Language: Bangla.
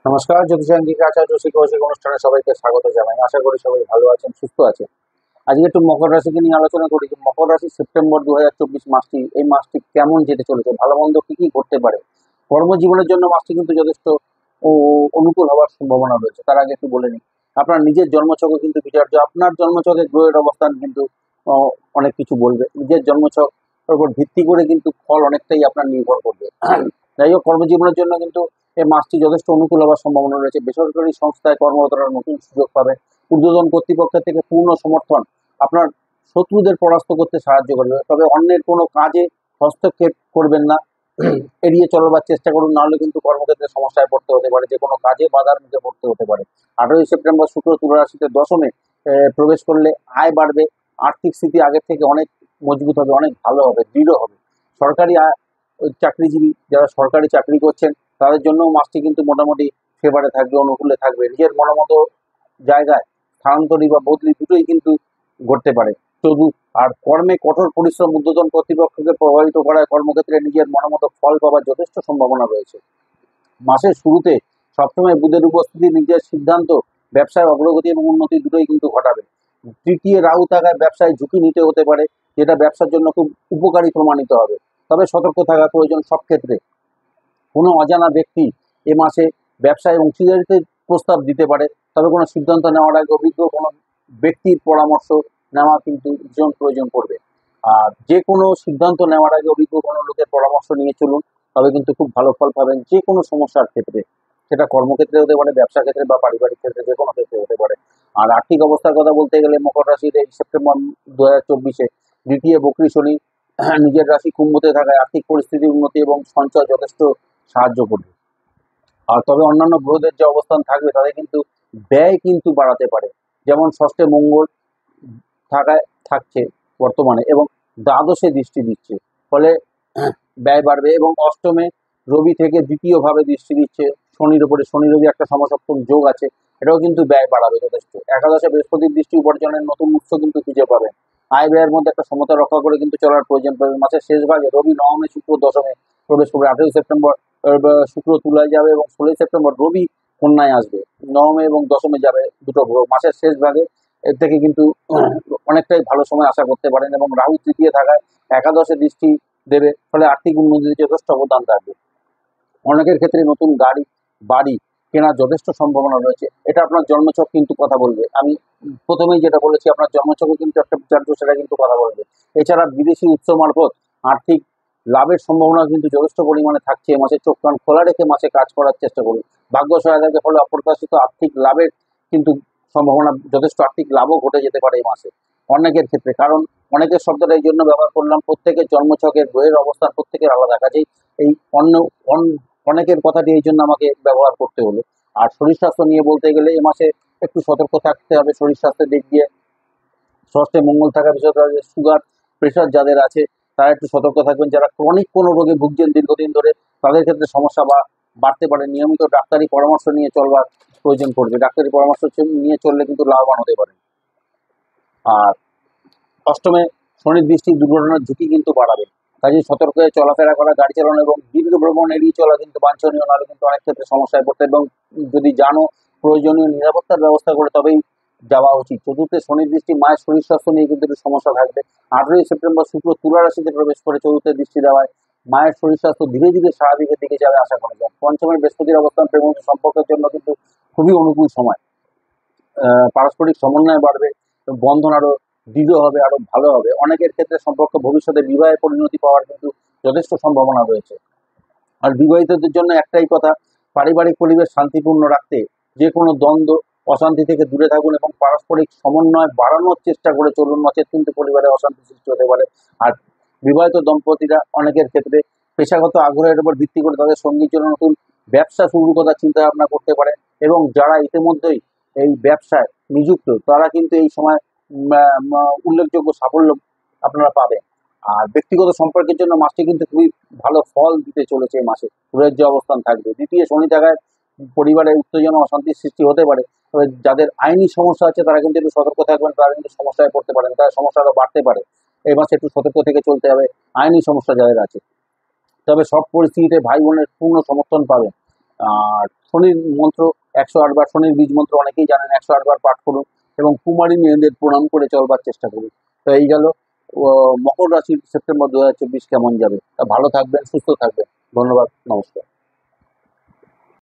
নমস্কার, জ্যোতিষাঙ্গিক আচার্য রসিক কৌশিক অনুষ্ঠানে সবাইকে স্বাগত জানাই। আশা করি সবাই ভালো আছেন, সুস্থ আছেন। আজকে একটু মকর রাশিকে নিয়ে আলোচনা করি যে মকর রাশি সেপ্টেম্বর 2024 মাসটি, এই মাসটি কেমন যেতে চলেছে, ভালো মন্দ কি কি ঘটতে পারে। কর্মজীবনের জন্য মাসটি কিন্তু যথেষ্ট অনুকূল হওয়ার সম্ভাবনা রয়েছে। তার আগে একটু বলে নিই, আপনার নিজের জন্মছকও কিন্তু বিচার্য। আপনার জন্মছকে গ্রহের অবস্থান কিন্তু অনেক কিছু বলবে। নিজের জন্মছক উপর ভিত্তি করে কিন্তু ফল অনেকটাই আপনার নির্ভর করবে। যাই হোক, কর্মজীবনের জন্য কিন্তু এই মাসটি যথেষ্ট অনুকূল হওয়ার সম্ভাবনা রয়েছে। বেসরকারি সংস্থায় কর্মরতরা নতুন সুযোগ পাবে। ঊর্ধ্বতন কর্তৃপক্ষের থেকে পূর্ণ সমর্থন আপনার শত্রুদের পরাস্ত করতে সাহায্য করবে। তবে অন্যের কোনো কাজে হস্তক্ষেপ করবেন না, এড়িয়ে চলবার চেষ্টা করুন, নাহলে কিন্তু কর্মক্ষেত্রে সমস্যায় পড়তে হতে পারে, যে কোনো কাজে বাধার মুখে পড়তে হতে পারে। 18 সেপ্টেম্বর শুক্র তুলা রাশিতে দশমে প্রবেশ করলে আয় বাড়বে। আর্থিক স্থিতি আগের থেকে অনেক মজবুত হবে, অনেক ভালো হবে, দৃঢ় হবে। সরকারি চাকরিজীবী যারা সরকারি চাকরি করছেন তাদের জন্য মাসটি কিন্তু মোটামুটি ফেভারে থাকবে, অনুকূলে থাকবে। নিজের মনোমতো জায়গায় স্থানান্তরি বা বদলি দুটোই কিন্তু ঘটতে পারে। শুধু আর কর্মে কঠোর পরিশ্রম ঊর্ধ্বতন কর্তৃপক্ষকে প্রভাবিত করায় কর্মক্ষেত্রে নিজের মনোমতো ফল পাওয়ার যথেষ্ট সম্ভাবনা রয়েছে। মাসের শুরুতে সবসময় বুধের উপস্থিতি নিজের সিদ্ধান্ত ব্যবসায় অগ্রগতি এবং উন্নতি দুটোই কিন্তু ঘটাবে। তৃতীয় রাহু থাকায় ব্যবসায় ঝুঁকি নিতে হতে পারে, যেটা ব্যবসার জন্য খুব উপকারী প্রমাণিত হবে। তবে সতর্ক থাকা প্রয়োজন সব ক্ষেত্রে। কোনো অজানা ব্যক্তি এ মাসে ব্যবসায় অংশীদারিত্বে প্রস্তাব দিতে পারে। তবে কোনো সিদ্ধান্ত নেওয়ার আগে অভিজ্ঞ কোনো ব্যক্তির পরামর্শ নেওয়া কিন্তু ভীষণ প্রয়োজন পড়বে। আর যে কোনো সিদ্ধান্ত নেওয়ার আগে অভিজ্ঞ কোনো লোকের পরামর্শ নিয়ে চলুন, তবে কিন্তু খুব ভালো ফল পাবেন যে কোনো সমস্যার ক্ষেত্রে। সেটা কর্মক্ষেত্রে হতে পারে, ব্যবসা ক্ষেত্রে বা পারিবারিক ক্ষেত্রে, যে কোনো ক্ষেত্রে হতে পারে। আর আর্থিক অবস্থার কথা বলতে গেলে মকর রাশির এই সেপ্টেম্বর 2024-এ দ্বিতীয় বকরি শনি নিজের রাশি কুম্ভতে থাকায় আর্থিক পরিস্থিতির উন্নতি এবং সঞ্চয় যথেষ্ট সাহায্য করবে। আর তবে অন্যান্য গ্রহদের যে অবস্থান থাকবে তাদের কিন্তু ব্যয় কিন্তু বাড়াতে পারে। যেমন ষষ্ঠে মঙ্গল থাকছে বর্তমানে এবং দ্বাদশে দৃষ্টি দিচ্ছে, ফলে ব্যয় বাড়বে। এবং অষ্টমে রবি থেকে দ্বিতীয়ভাবে দৃষ্টি দিচ্ছে শনির উপরে, শনি রবি একটা সমসপ্তম যোগ আছে, এটাও কিন্তু ব্যয় বাড়াবে যথেষ্ট। একাদশে বৃহস্পতির দৃষ্টি উপার্জনের নতুন উৎস কিন্তু খুঁজে পাবেন। আয় ব্যয়ের মধ্যে একটা সমতা রক্ষা করে কিন্তু চলার প্রয়োজন পড়বে। মাসের শেষ ভাগে রবি নবমে, শুক্র দশমে প্রবেশ করবে। 18 সেপ্টেম্বর শুক্র তুলায় যাবে এবং 16 সেপ্টেম্বর রবি কন্যায় আসবে। নবমে এবং দশমে যাবে দুটো গ্রহ মাসের শেষ ভাগে। এর থেকে কিন্তু অনেকটাই ভালো সময় আশা করতে পারেন। এবং রাহু তৃতীয় থাকায় একাদশে দৃষ্টি দেবে, ফলে আর্থিক উন্নতিতে যথেষ্ট অবদান রাখবে। অনেকের ক্ষেত্রে নতুন গাড়ি, বাড়ি কেনার যথেষ্ট সম্ভাবনা রয়েছে। এটা আপনার জন্মছক কিন্তু কথা বলবে। আমি প্রথমেই যেটা বলেছি, আপনার জন্মছকও কিন্তু একটা বিচার্য, সেটা কিন্তু কথা বলবে। এছাড়া বিদেশি উৎস মারফত আর্থিক লাভের সম্ভাবনা কিন্তু যথেষ্ট পরিমাণে থাকছে। এ মাসে চোখ কান খোলা রেখে মাসে কাজ করার চেষ্টা করুন। ভাগ্য সহায়তার ফলে অপ্রত্যাশিত আর্থিক লাভের কিন্তু সম্ভাবনা, যথেষ্ট আর্থিক লাভও ঘটে যেতে পারে এই মাসে অনেকের ক্ষেত্রে। কারণ অনেকের শব্দটা এই জন্য ব্যবহার করলাম, প্রত্যেকের জন্মছকের গ্রহের অবস্থান প্রত্যেকের আলাদা, কাজেই এই অন্য অনেকের কথাটি এই জন্য আমাকে ব্যবহার করতে হলো। আর শরীর স্বাস্থ্য নিয়ে বলতে গেলে এ মাসে একটু সতর্ক থাকতে হবে শরীর স্বাস্থ্যের দিক দিয়ে। ষষ্ঠে মঙ্গল থাকা বিষয়টা, সুগার প্রেশার যাদের আছে তারা একটু সতর্ক থাকবেন। যারা ক্রনিক কোনো রোগে ভুগছেন দীর্ঘদিন ধরে, তাদের ক্ষেত্রে সমস্যা বাড়তে পারে। নিয়মিত ডাক্তারি পরামর্শ নিয়ে চলবার প্রয়োজন পড়বে। ডাক্তারি পরামর্শ নিয়ে চললে কিন্তু লাভবান হতে পারে। আর অষ্টমে শনির দৃষ্টি দুর্ঘটনার ঝুঁকি কিন্তু বাড়াবে, কাজেই সতর্ক হয়ে চলাফেরা করা, গাড়ি চালানো এবং দীর্ঘ ভ্রমণ এড়িয়ে চলা কিন্তু বাঞ্ছনীয়, নাহলে কিন্তু অনেক ক্ষেত্রে সমস্যায় পড়তে। এবং যদি জানো, প্রয়োজনীয় নিরাপত্তার ব্যবস্থা করে তবেই যাওয়া উচিত। চতুর্থে শনির দৃষ্টি মায়ের শরীর স্বাস্থ্য নিয়ে কিন্তু একটু সমস্যা থাকবে। 18 সেপ্টেম্বর শুক্র তুলা রাশিতে প্রবেশ করে চতুর্থে দৃষ্টি দেওয়ায় মায়ের শরীর স্বাস্থ্য ধীরে ধীরে স্বাভাবিকের দিকে যাবে আশা করা যায়। পঞ্চমের বৃহস্পতির অবস্থান প্রেম সম্পর্কের জন্য কিন্তু খুবই অনুকূল সময়। পারস্পরিক সমন্বয় বাড়বে, বন্ধন আরো দৃঢ় হবে, আরো ভালো হবে। অনেকের ক্ষেত্রে সম্পর্ক ভবিষ্যতে বিবাহে পরিণতি পাওয়ার কিন্তু যথেষ্ট সম্ভাবনা রয়েছে। আর বিবাহিতদের জন্য একটাই কথা, পারিবারিক পরিবেশ শান্তিপূর্ণ রাখতে যে কোনো দ্বন্দ্ব, অশান্তি থেকে দূরে থাকুন এবং পারস্পরিক সমন্বয় বাড়ানোর চেষ্টা করে চলুন, নচেত কিন্তু পরিবারে অশান্তি সৃষ্টি হতে পারে। আর বিবাহিত দম্পতিরা অনেকের ক্ষেত্রে পেশাগত আগ্রহের উপর ভিত্তি করে তাদের সঙ্গীর জন্য নতুন ব্যবসা শুরুর কথা চিন্তা ভাবনা করতে পারে। এবং যারা ইতিমধ্যেই এই ব্যবসায় নিযুক্ত, তারা কিন্তু এই সময় উল্লেখযোগ্য সাফল্য আপনারা পাবেন। আর ব্যক্তিগত সম্পর্কের জন্য মাসটি কিন্তু খুবই ভালো ফল দিতে চলেছে। এই মাসে গ্রহের যে অবস্থান থাকবে, দ্বিতীয় শনি থাকায় পরিবারে উত্তেজনা, অশান্তির সৃষ্টি হতে পারে। তবে যাদের আইনি সমস্যা আছে তারা কিন্তু একটু সতর্ক থাকবেন, তারা কিন্তু সমস্যায় পড়তে পারেন, তার সমস্যা আরো বাড়তে পারে। এই মাসে একটু সতর্ক থেকে চলতে হবে আইনি সমস্যা যাদের আছে। তবে সব পরিস্থিতিতে ভাই বোনের পূর্ণ সমর্থন পাবেন। আর শনির মন্ত্র 108 বার, শনির বীজ মন্ত্র অনেকেই জানেন, 108 বার পাঠ করুন এবং কুমারী মেয়েদের প্রণাম করে চলবার চেষ্টা করুন। তো এই গেল মকর রাশির সেপ্টেম্বর 2024 কেমন যাবে। তা ভালো থাকবেন, সুস্থ থাকবেন। ধন্যবাদ, নমস্কার।